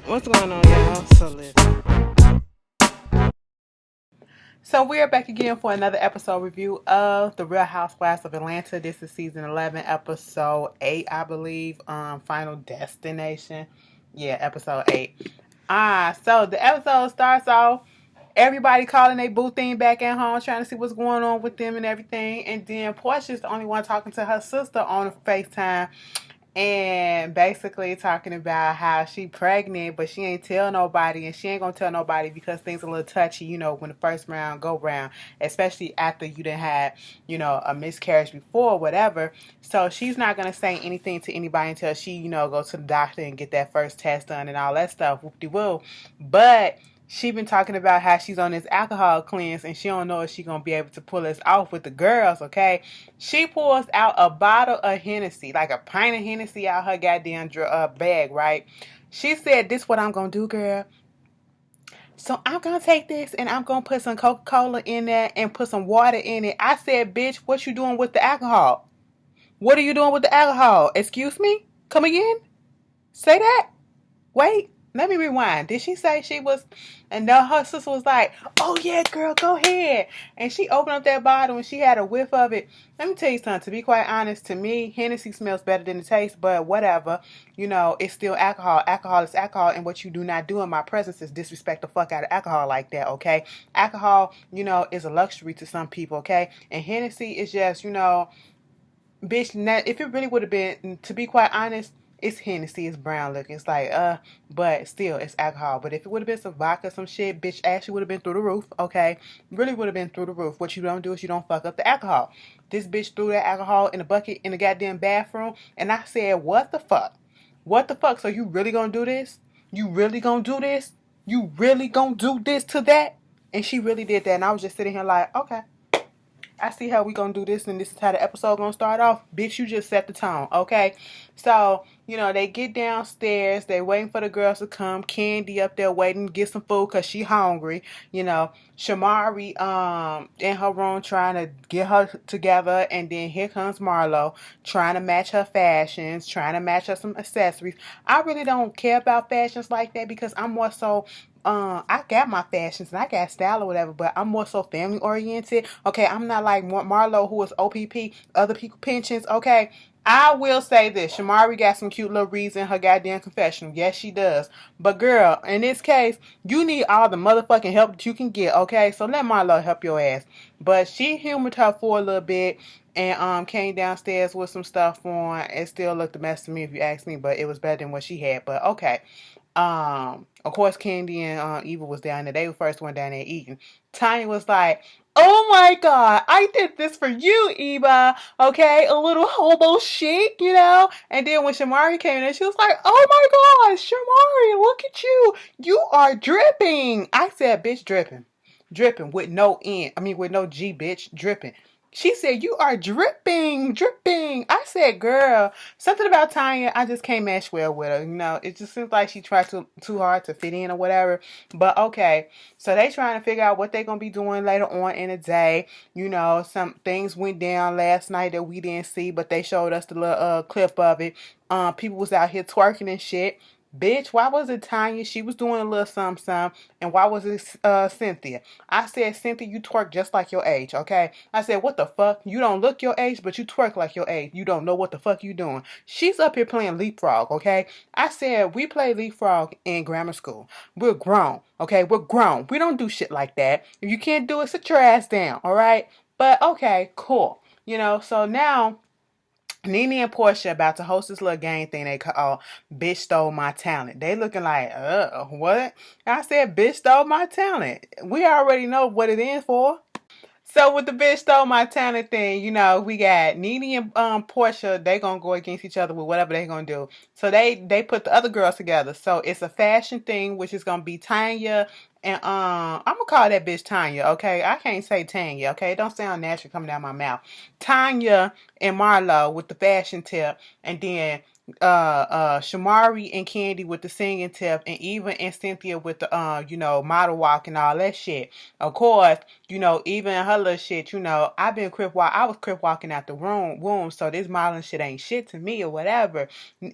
What's going on, y'all? So listen. So we're back again for another episode review of The Real Housewives of Atlanta. This is season 11, episode 8, I believe. Final Destination. Yeah, episode 8. So the episode starts off. Everybody calling their boo thing back at home, trying to see what's going on with them and everything. And then Portia's the only one talking to her sister on FaceTime and basically talking about how she pregnant, but she ain't tell nobody, and she ain't gonna tell nobody because things a little touchy, when the first round go round, especially after you done had, a miscarriage before, whatever. So she's not gonna say anything to anybody until she, go to the doctor and get that first test done and all that stuff. Whoop-de-woo. But she been talking about how she's on this alcohol cleanse and she don't know if she gonna be able to pull this off with the girls, okay? She pulls out a bottle of Hennessy, like a pint of Hennessy out her goddamn bag, right? She said, "This what I'm gonna do, girl. So I'm gonna take this and I'm gonna put some Coca-Cola in there and put some water in it." I said, "Bitch, what you doing with the alcohol? What are you doing with the alcohol? Excuse me? Come again? Say that? Wait, let me rewind. Did she say she was?" And then her sister was like, "Oh yeah, girl, go ahead." And she opened up that bottle and she had a whiff of it. Let me tell you something. To be quite honest, to me, Hennessy smells better than it tastes. But whatever, it's still alcohol. Alcohol is alcohol, and what you do not do in my presence is disrespect the fuck out of alcohol like that. Okay, alcohol, is a luxury to some people. Okay, and Hennessy is just, bitch, if it really would have been, to be quite honest, it's Hennessy, it's brown looking. It's like, but still, it's alcohol. But if it would have been some vodka, some shit, bitch, actually would have been through the roof, okay? Really would have been through the roof. What you don't do is you don't fuck up the alcohol. This bitch threw that alcohol in a bucket in the goddamn bathroom, and I said, what the fuck? What the fuck? So you really gonna do this? You really gonna do this? You really gonna do this to that? And she really did that, and I was just sitting here like, okay. I see how we gonna do this, and this is how the episode gonna start off. Bitch, you just set the tone, okay? So, they get downstairs, they waiting for the girls to come. Candy up there waiting to get some food because she hungry. Shamari in her room trying to get her together, and then here comes Marlo trying to match her fashions, trying to match her some accessories. I really don't care about fashions like that because I'm more so I got my fashions and I got style or whatever, but I'm more so family oriented. Okay, I'm not like Marlo, who is OPP, other people pensions. Okay, I will say this: Shamari got some cute little reads in her goddamn confessional. Yes, she does. But girl, in this case, you need all the motherfucking help that you can get. Okay, so let Marlo help your ass. But she humored her for a little bit and came downstairs with some stuff on. It still looked a mess to me if you ask me, but it was better than what she had. But okay. Of course, Candy and Eva was down there. They were first one down there eating. Tanya was like, "Oh my God, I did this for you, Eva. Okay, a little hobo chic. And then when Shamari came in, she was like, "Oh my God, Shamari, look at you. You are dripping." I said, "Bitch, dripping. Dripping with no N. I mean, with no G, bitch. Dripping." She said, "You are dripping, dripping." I said, "Girl, something about Tanya, I just can't mesh well with her. It just seems like she tried too hard to fit in or whatever." But okay, so they trying to figure out what they gonna be doing later on in the day. Some things went down last night that we didn't see, but they showed us the little clip of it. People was out here twerking and shit. Bitch, why was it Tanya? She was doing a little something, and why was it Cynthia? I said, "Cynthia, you twerk just like your age, okay?" I said, "What the fuck? You don't look your age, but you twerk like your age. You don't know what the fuck you doing." She's up here playing leapfrog, okay? I said, we play leapfrog in grammar school. We're grown, okay? We're grown. We don't do shit like that. If you can't do it, sit your ass down, all right? But okay, cool. So now Nene and Portia about to host this little game thing they call "Bitch Stole My Talent." They looking like, what? I said, "Bitch stole my talent." We already know what it is for. So with the "Bitch Stole My Talent" thing, we got Nene and Portia. They gonna go against each other with whatever they gonna do. So they put the other girls together. So it's a fashion thing, which is gonna be Tanya and I'm gonna call that bitch Tanya. Okay, I can't say Tanya. Okay, it don't sound natural coming out my mouth. Tanya and Marlo with the fashion tip, and then Shamari and Candy with the singing tip, and Eva and Cynthia with the model walk and all that shit. Of course, even her little shit, I've been I was crip walking out the womb, so this modeling shit ain't shit to me or whatever.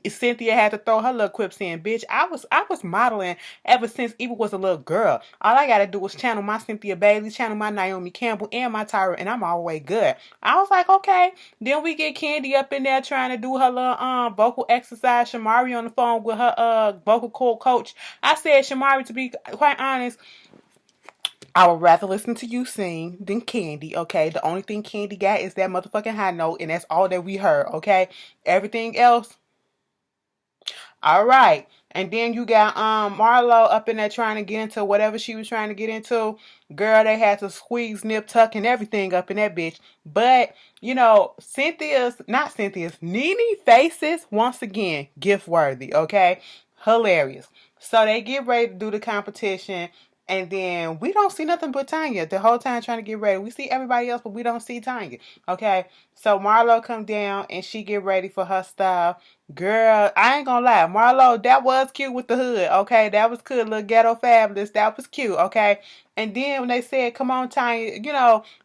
Cynthia had to throw her little quips in, bitch. I was modeling ever since Eva was a little girl. All I gotta do is channel my Cynthia Bailey, channel my Naomi Campbell, and my Tyra, and I'm all the way good. I was like, okay. Then we get Candy up in there trying to do her little vocal exercise. Shamari on the phone with her vocal coach. I said, Shamari, to be quite honest, I would rather listen to you sing than Candy, okay? The only thing Candy got is that motherfucking high note, and that's all that we heard, okay? Everything else, all right. And then you got Marlo up in there trying to get into whatever she was trying to get into. Girl, they had to squeeze, nip, tuck, and everything up in that bitch. But, Nene faces, once again, gift worthy, okay? Hilarious. So they get ready to do the competition. And then we don't see nothing but Tanya the whole time trying to get ready. We see everybody else, but we don't see Tanya. Okay. So Marlo come down and she get ready for her style. Girl, I ain't gonna lie. Marlo, that was cute with the hood. Okay. That was good. Little ghetto fabulous. That was cute. Okay. And then when they said, come on, Tanya,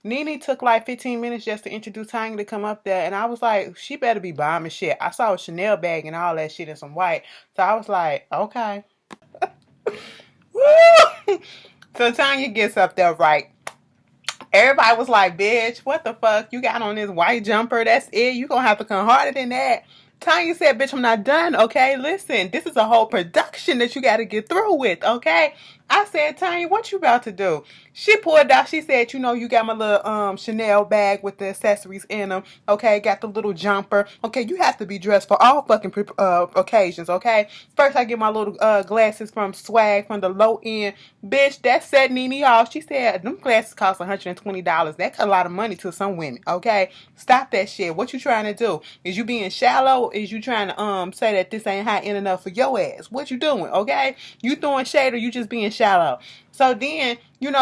Nene took like 15 minutes just to introduce Tanya to come up there. And I was like, she better be bombing shit. I saw a Chanel bag and all that shit in some white. So I was like, okay. Woo! So Tanya gets up there, right? Everybody was like, bitch, what the fuck? You got on this white jumper. That's it. You gonna have to come harder than that. Tanya said, bitch, I'm not done, okay? Listen, this is a whole production that you got to get through with, okay? I said, Tanya, what you about to do? She pulled out, she said, you got my little Chanel bag with the accessories in them, okay? Got the little jumper. Okay, you have to be dressed for all fucking occasions, okay? First, I get my little glasses from Swag from the low end. Bitch, that set Nene off. She said, them glasses cost $120. That's a lot of money to some women, okay? Stop that shit. What you trying to do? Is you being shallow? Is you trying to say that this ain't high end enough for your ass? What you doing, okay? You throwing shade or you just being shallow? So then,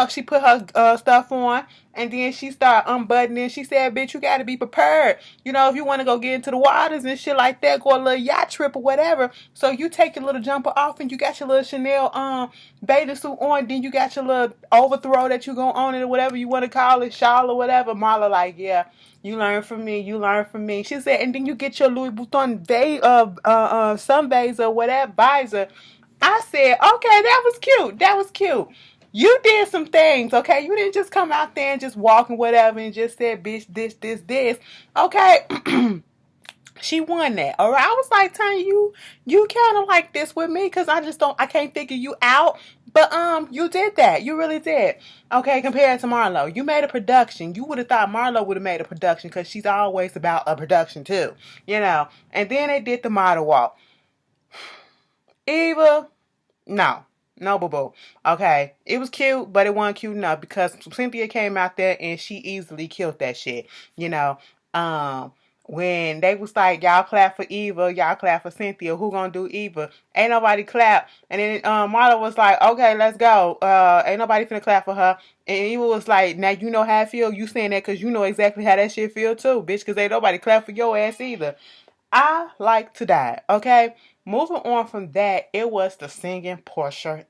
she put her stuff on, and then she started unbuttoning. She said, bitch, you got to be prepared. If you want to go get into the waters and shit like that, go a little yacht trip or whatever. So you take your little jumper off and you got your little Chanel bathing suit on. Then you got your little overthrow that you going to own it or whatever you want to call it, shawl or whatever. Marla like, yeah, you learn from me. You learn from me. She said, and then you get your Louis Vuitton sunbathing or whatever, visor. I said, okay, that was cute. That was cute. You did some things, okay? You didn't just come out there and just walk and whatever and just said, bitch, this. Okay. She won that. All right. I was like, Tanya, you kind of like this with me because I can't figure you out. But you did that. You really did. Okay, compared to Marlo. You made a production. You would have thought Marlo would have made a production because she's always about a production too. And then they did the model walk. Eva, no. No, boo-boo. Okay. It was cute, but it wasn't cute enough because Cynthia came out there and she easily killed that shit. When they was like, y'all clap for Eva, y'all clap for Cynthia, who gonna do Eva? Ain't nobody clap. And then Marla was like, okay, let's go. Ain't nobody finna clap for her. And Eva was like, now you know how I feel. You saying that because you know exactly how that shit feel too, bitch, because ain't nobody clap for your ass either. I like to die, okay? Moving on from that, it was the singing portion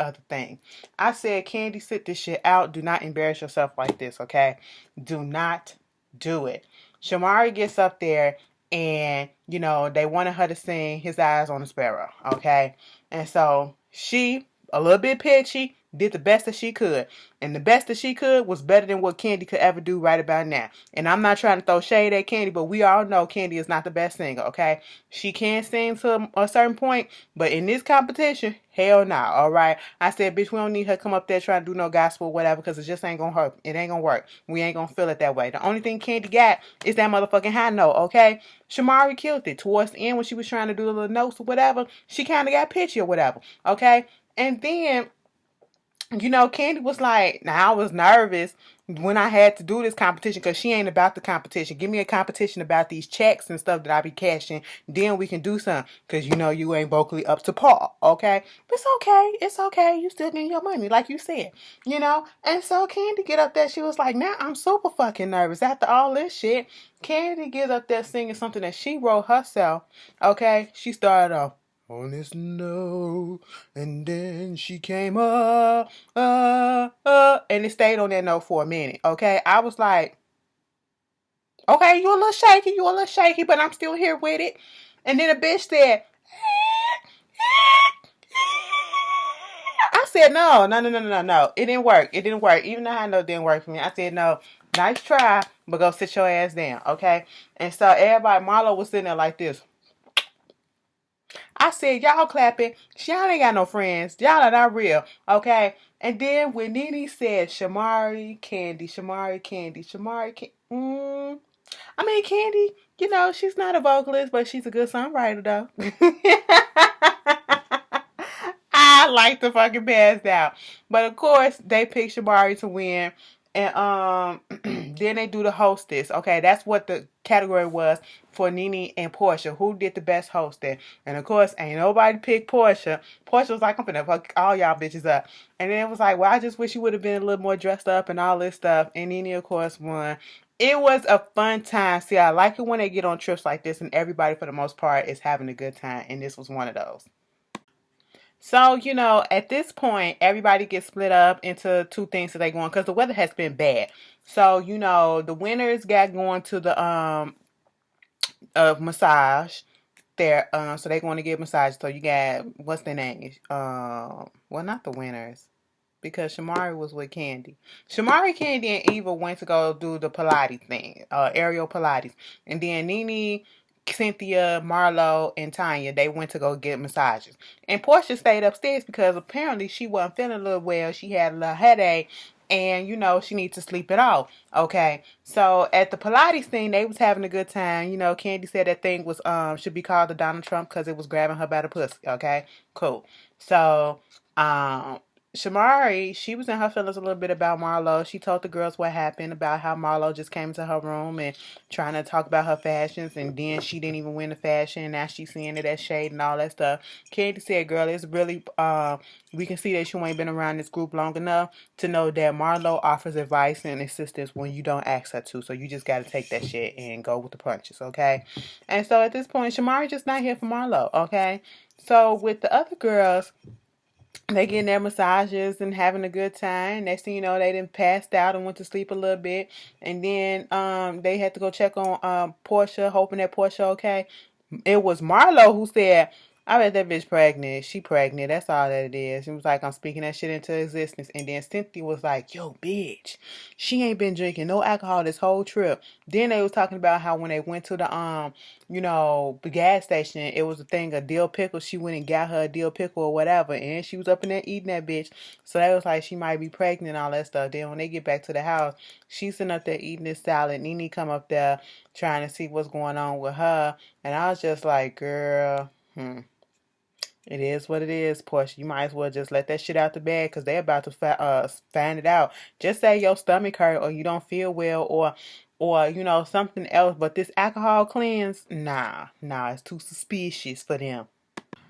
of the thing. I said, Candy, sit this shit out. Do not embarrass yourself like this, okay? Do not do it. Shamari gets up there and, they wanted her to sing His Eyes on a Sparrow, okay? And so she, a little bit pitchy, did the best that she could. And the best that she could was better than what Candy could ever do right about now. And I'm not trying to throw shade at Candy, but we all know Candy is not the best singer, okay? She can sing to a certain point, but in this competition, hell no, all right? I said, bitch, we don't need her to come up there trying to do no gospel or whatever because it just ain't going to hurt. It ain't going to work. We ain't going to feel it that way. The only thing Candy got is that motherfucking high note, okay? Shamari killed it. Towards the end when she was trying to do the little notes or whatever, she kind of got pitchy or whatever, okay? And then Candy was like, now I was nervous when I had to do this competition because she ain't about the competition. Give me a competition about these checks and stuff that I be cashing. Then we can do something because you ain't vocally up to par. Okay, it's okay. It's okay. You still getting your money, like you said. And so Candy get up there. She was like, now I'm super fucking nervous after all this shit. Candy gets up there singing something that she wrote herself. Okay, she started off on this note, and then she came up, and it stayed on that note for a minute. Okay, I was like, okay, you a little shaky, but I'm still here with it. And then the bitch said, I said, no. It didn't work. Even though I know it didn't work for me. I said, no, nice try, but go sit your ass down, okay? And so everybody, Marlo was sitting there like this. I said, y'all clapping. Y'all ain't got no friends. Y'all are not real. Okay? And then when Nene said Shamari Candy. Candy, she's not a vocalist, but she's a good songwriter, though. I like the fucking passed out. But of course, they picked Shamari to win. And then they do the hostess. Okay, that's what the category was for Nene and Portia. Who did the best hosting? And of course, ain't nobody picked Portia. Portia was like, I'm finna fuck all y'all bitches up. And then it was like, well, I just wish you would have been a little more dressed up and all this stuff. And Nene, of course, won. It was a fun time. See, I like it when they get on trips like this and everybody, for the most part, is having a good time. And this was one of those. So, at this point, everybody gets split up into two things that they go on because the weather has been bad. So, the winners got going to the massage there. So they going to get massage. So you got, what's their name? Well, not the winners, because Shamari was with Candy. Shamari, Candy, and Eva went to go do the Pilates thing, aerial Pilates. And then Nene, Cynthia, Marlo, and Tanya, they went to go get massages. And Portia stayed upstairs because apparently she wasn't feeling a little well. She had a little headache. And, she needs to sleep it off. Okay. So at the Pilates thing, they was having a good time. Candy said that thing was should be called the Donald Trump because it was grabbing her by the pussy. Okay. Cool. So Shamari, she was in her feelings a little bit about Marlo. She told the girls what happened, about how Marlo just came into her room and trying to talk about her fashions, and then she didn't even win the fashion. Now she's seeing it as shade and all that stuff. Candy said, girl, it's really, we can see that you ain't been around this group long enough to know that Marlo offers advice and assistance when you don't ask her to. So you just got to take that shit and go with the punches, okay? And so at this point, Shamari just not here for Marlo, okay? So with the other girls, they getting their massages and having a good time. Next thing you know, they done passed out and went to sleep a little bit. And then they had to go check on Portia, hoping that Portia okay. It was Marlo who said, I bet that bitch pregnant. She pregnant. That's all that it is. She was like, I'm speaking that shit into existence. And then Cynthia was like, yo, bitch, she ain't been drinking no alcohol this whole trip. Then they was talking about how when they went to the gas station, it was a thing of dill pickle. She went and got her a dill pickle or whatever. And she was up in there eating that bitch. So they was like, she might be pregnant and all that stuff. Then when they get back to the house, she's sitting up there eating this salad. Nene come up there trying to see what's going on with her. And I was just like, girl, it is what it is, Portia. You might as well just let that shit out the bag because they're about to find it out. Just say your stomach hurt or you don't feel well or something else. But this alcohol cleanse, nah, it's too suspicious for them.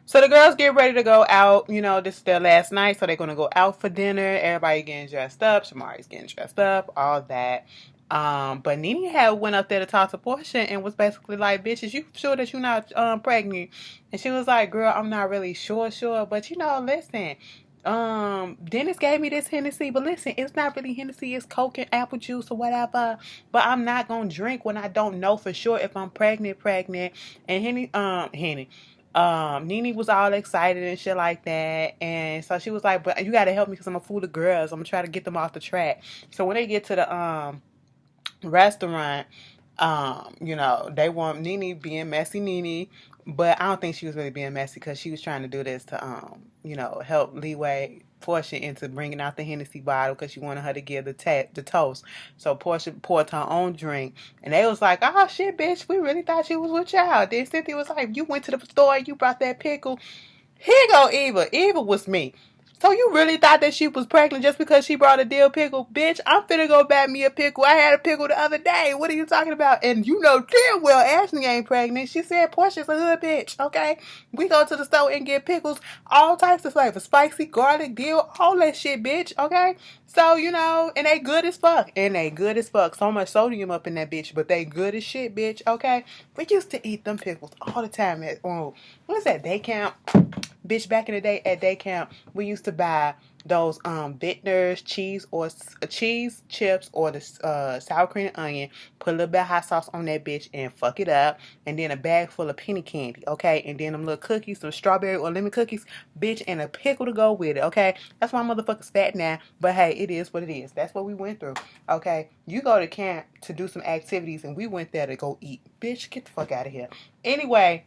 So the girls get ready to go out. This is their last night, so they're going to go out for dinner. Everybody getting dressed up. Shamari's getting dressed up, all that. But Nene had went up there to talk to Portia and was basically like, bitch, is you sure that you're not pregnant? And she was like, girl, I'm not really sure, but listen, Dennis gave me this Hennessy, but listen, it's not really Hennessy, it's Coke and apple juice or whatever, but I'm not gonna drink when I don't know for sure if I'm pregnant. And Nene was all excited and shit like that, and so she was like, but you gotta help me because I'm a fool of girls. I'm gonna try to get them off the track. So when they get to the restaurant, they want Nene being messy Nene, but I don't think she was really being messy because she was trying to do this to help leeway Portia into bringing out the Hennessy bottle because she wanted her to give the toast. So Portia poured her own drink, and they was like, oh shit, bitch, we really thought she was with y'all. Then Cynthia was like, you went to the store, you brought that pickle. Here go Eva. Eva was me. So you really thought that she was pregnant just because she brought a dill pickle? Bitch, I'm finna go buy me a pickle. I had a pickle the other day. What are you talking about? And you know damn well Ashley ain't pregnant. She said Portia's a hood bitch, okay? We go to the store and get pickles, all types of flavors. Spicy, garlic, dill, all that shit, bitch, okay? So, you know, and they good as fuck. And they good as fuck. So much sodium up in that bitch, but they good as shit, bitch, okay? We used to eat them pickles all the time at, what is that, day camp? Bitch, back in the day at day camp, we used to buy those Vintners cheese or cheese chips or the sour cream and onion. Put a little bit of hot sauce on that bitch and fuck it up. And then a bag full of penny candy, okay? And then them little cookies, some strawberry or lemon cookies, bitch, and a pickle to go with it, okay? That's why motherfuckers fat now. But hey, it is what it is. That's what we went through, okay? You go to camp to do some activities, and we went there to go eat. Bitch, get the fuck out of here. Anyway,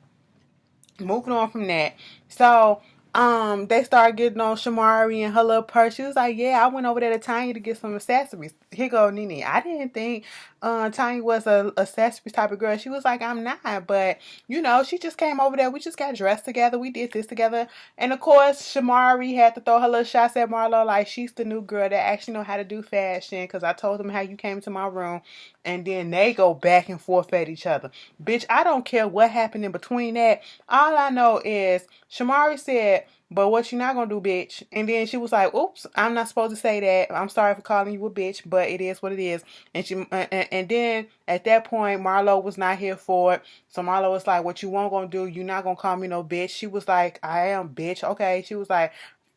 moving on from that. So, they started getting on Shamari and her little purse. She was like, yeah, I went over there to Tanya to get some accessories. Here go Nene. I didn't think Tanya was a accessories type of girl. She was like, I'm not. But, you know, she just came over there. We just got dressed together. We did this together. And, of course, Shamari had to throw her little shots at Marlo like she's the new girl that actually know how to do fashion. Because I told them how you came to my room. And then they go back and forth at each other. Bitch, I don't care what happened in between that. All I know is Shamari said, but what you not gonna do, bitch? And then she was like, oops, I'm not supposed to say that. I'm sorry for calling you a bitch, but it is what it is. And she and then at that point, Marlo was not here for it. So Marlo was like, what you won't gonna do, you not gonna call me no bitch. She was like, I am bitch. Okay. She was like,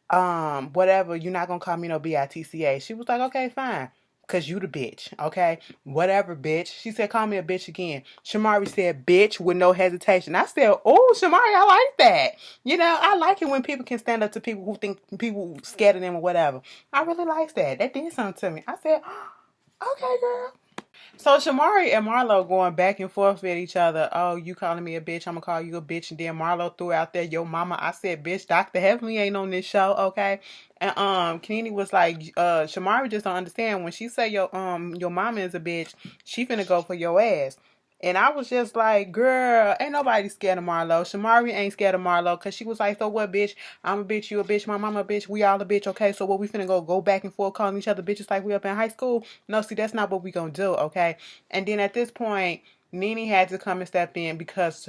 whatever, you're not gonna call me no bitcha. She was like, okay, fine. Cause you the bitch, okay? Whatever, bitch. She said, call me a bitch again. Shamari said, bitch, with no hesitation. I said, oh, Shamari, I like that. You know, I like it when people can stand up to people who think people scared of them or whatever. I really like that. That did something to me. I said, okay, girl. So Shamari and Marlo going back and forth with each other. Oh, you calling me a bitch? I'm gonna call you a bitch. And then Marlo threw out there, yo mama. I said, bitch, Dr. Heavenly ain't on this show, okay? And Kenny was like, Shamari just don't understand when she say your mama is a bitch, she finna go for your ass. And I was just like, girl, ain't nobody scared of Marlo. Shamari ain't scared of Marlo because she was like, so what, bitch? I'm a bitch, you a bitch, my mama a bitch, we all a bitch, okay? So what, we finna go back and forth calling each other bitches like we up in high school? No, see, that's not what we gonna do, okay? And then at this point, Nene had to come and step in because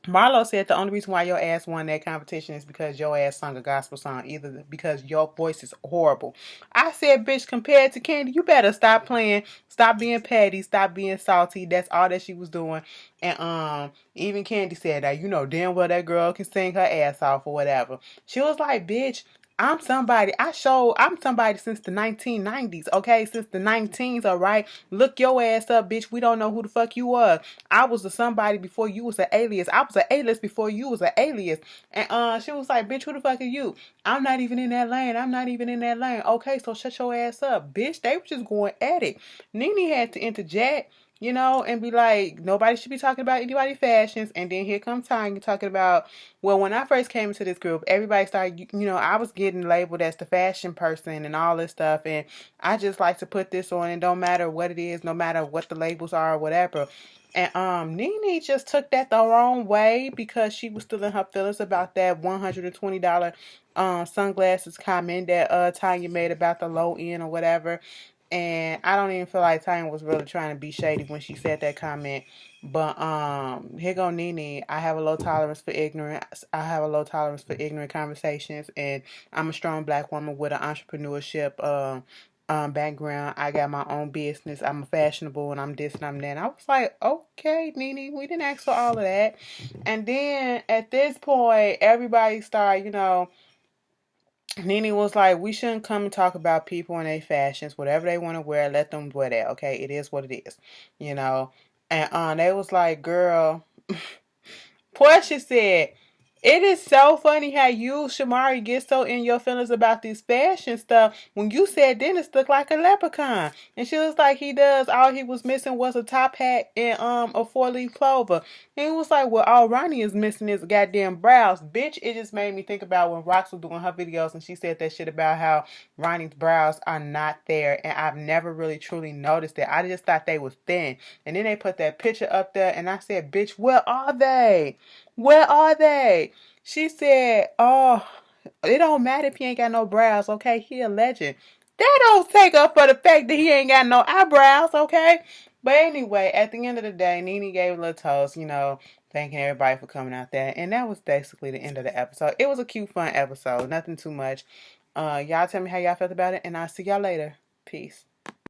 Marlo said the only reason why your ass won that competition is because your ass sung a gospel song, either because your voice is horrible. I said, bitch, compared to Candy, you better stop playing, stop being petty, stop being salty. That's all that she was doing. And even Candy said that, you know damn well that girl can sing her ass off or whatever. She was like, bitch, I'm somebody. I'm somebody since the 1990s, okay? Since the 19s, all right? Look your ass up, bitch. We don't know who the fuck you are. I was a somebody before you was an alias. I was an A-list before you was an alias. And she was like, bitch, who the fuck are you? I'm not even in that lane. I'm not even in that lane. Okay, so shut your ass up, bitch. They were just going at it. Nene had to interject, you know, and be like, nobody should be talking about anybody's fashions. And then here comes Tanya talking about, well, when I first came into this group, everybody started, you know, I was getting labeled as the fashion person and all this stuff. And I just like to put this on, and don't matter what it is, no matter what the labels are or whatever. And Nene just took that the wrong way because she was still in her feelings about that $120 sunglasses comment that Tanya made about the low end or whatever. And I don't even feel like Tanya was really trying to be shady when she said that comment. But here go Nene. I have a low tolerance for ignorance. I have a low tolerance for ignorant conversations, and I'm a strong black woman with an entrepreneurship background. I got my own business. I'm fashionable, and I'm this and I'm that. And I was like, okay, Nene, we didn't ask for all of that. And then at this point, everybody started, you know. Nene was like, we shouldn't come and talk about people and their fashions. Whatever they want to wear, let them wear that, okay? It is what it is, you know? And they was like, girl, Portia said, it is so funny how you, Shamari, get so in your feelings about this fashion stuff. When you said Dennis looked like a leprechaun. And she was like, he does. All he was missing was a top hat and a 4-leaf clover. And he was like, well, all Ronnie is missing is goddamn brows. Bitch, it just made me think about when Rox was doing her videos and she said that shit about how Ronnie's brows are not there. And I've never really truly noticed that. I just thought they was thin. And then they put that picture up there and I said, bitch, where are they? Where are they? She said, oh, it don't matter if he ain't got no brows, okay? He a legend. That don't take up for the fact that he ain't got no eyebrows, okay? But anyway, at the end of the day, Nene gave a little toast, thanking everybody for coming out there. And that was basically the end of the episode. It was a cute, fun episode. Nothing too much. Y'all tell me how y'all felt about it, and I'll see y'all later. Peace.